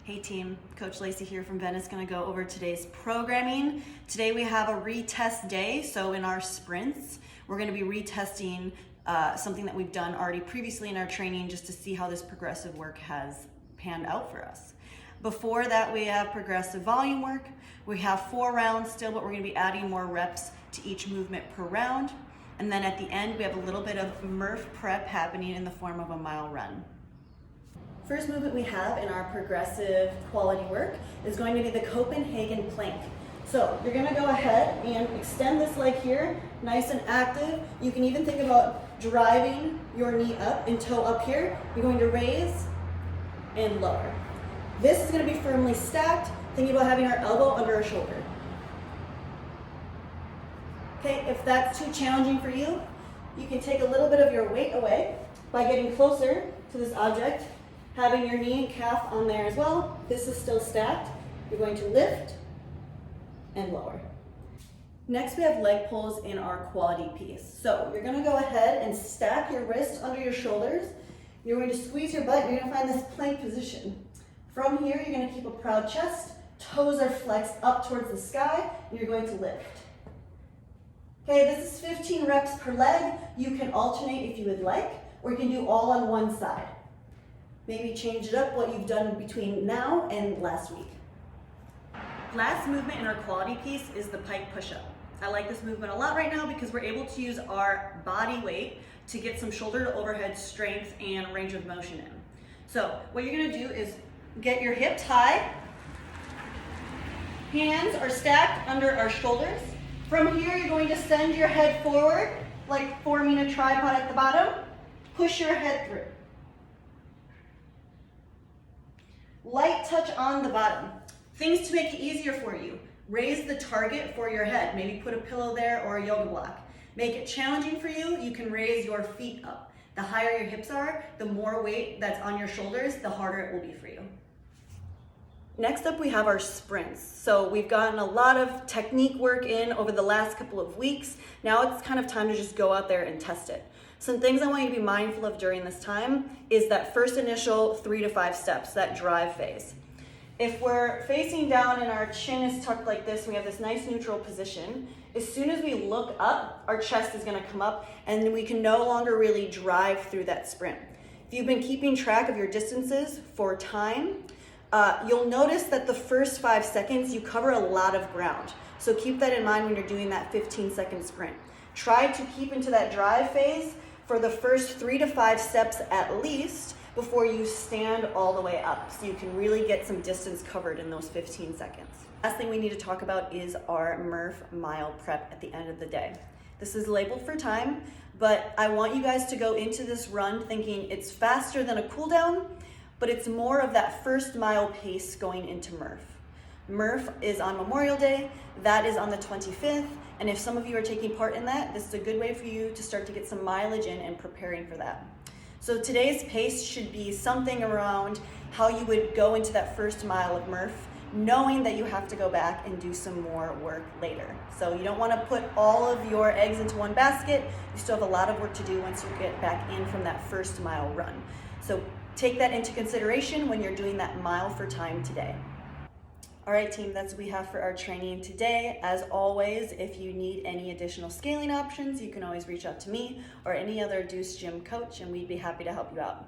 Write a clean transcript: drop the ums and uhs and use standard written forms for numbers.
Hey team, Coach Lacey here from Venice, going to go over today's programming. Today we have a retest day, so in our sprints, we're going to be retesting something that we've done already previously in our training just to see how this progressive work has panned out for us. Before that, we have progressive volume work. We have 4 rounds still, but we're going to be adding more reps to each movement per round. And then at the end, we have a little bit of Murph Prep happening in the form of a mile run. First movement we have in our progressive quality work is going to be the Copenhagen Plank. So you're going to go ahead and extend this leg here, nice and active. You can even think about driving your knee up and toe up here. You're going to raise and lower. This is going to be firmly stacked, thinking about having our elbow under our shoulder. Okay, if that's too challenging for you, you can take a little bit of your weight away by getting closer to this object, having your knee and calf on there as well. This is still stacked. You're going to lift and lower. Next, we have leg pulls in our quality piece. So you're going to go ahead and stack your wrists under your shoulders. You're going to squeeze your butt. You're going to find this plank position. From here, you're going to keep a proud chest. Toes are flexed up towards the sky, and you're going to lift. Okay, this is 15 reps per leg. You can alternate if you would like, or you can do all on one side. Maybe change it up what you've done between now and last week. Last movement in our quality piece is the Pike Pushup. I like this movement a lot right now because we're able to use our body weight to get some shoulder to overhead strength and range of motion in. So what you're gonna do is get your hips high. Hands are stacked under our shoulders. From here, you're going to send your head forward, like forming a tripod at the bottom. Push your head through. Light touch on the bottom. Things to make it easier for you. Raise the target for your head. Maybe put a pillow there or a yoga block. Make it challenging for you. You can raise your feet up. The higher your hips are, the more weight that's on your shoulders, the harder it will be for you. Next up, we have our sprints. So we've gotten a lot of technique work in over the last couple of weeks. Now it's kind of time to just go out there and test it. Some things I want you to be mindful of during this time is that first initial 3 to 5 steps, that drive phase. If we're facing down and our chin is tucked like this, we have this nice neutral position. As soon as we look up, our chest is going to come up and we can no longer really drive through that sprint. If you've been keeping track of your distances for time, you'll notice that the first 5 seconds you cover a lot of ground. So keep that in mind when you're doing that 15-second sprint. Try to keep into that drive phase for the first 3 to 5 steps at least before you stand all the way up, so you can really get some distance covered in those 15 seconds. Last thing we need to talk about is our Murph mile prep at the end of the day. This is labeled for time, but I want you guys to go into this run thinking it's faster than a cool down, but it's more of that first mile pace going into Murph. Murph is on Memorial Day, that is on the 25th, and if some of you are taking part in that, this is a good way for you to start to get some mileage in and preparing for that. So today's pace should be something around how you would go into that first mile of Murph, knowing that you have to go back and do some more work later. So you don't want to put all of your eggs into one basket. You still have a lot of work to do once you get back in from that first mile run. So take that into consideration when you're doing that mile for time today. All right, team, that's what we have for our training today. As always, if you need any additional scaling options, you can always reach out to me or any other Deuce gym coach, and we'd be happy to help you out.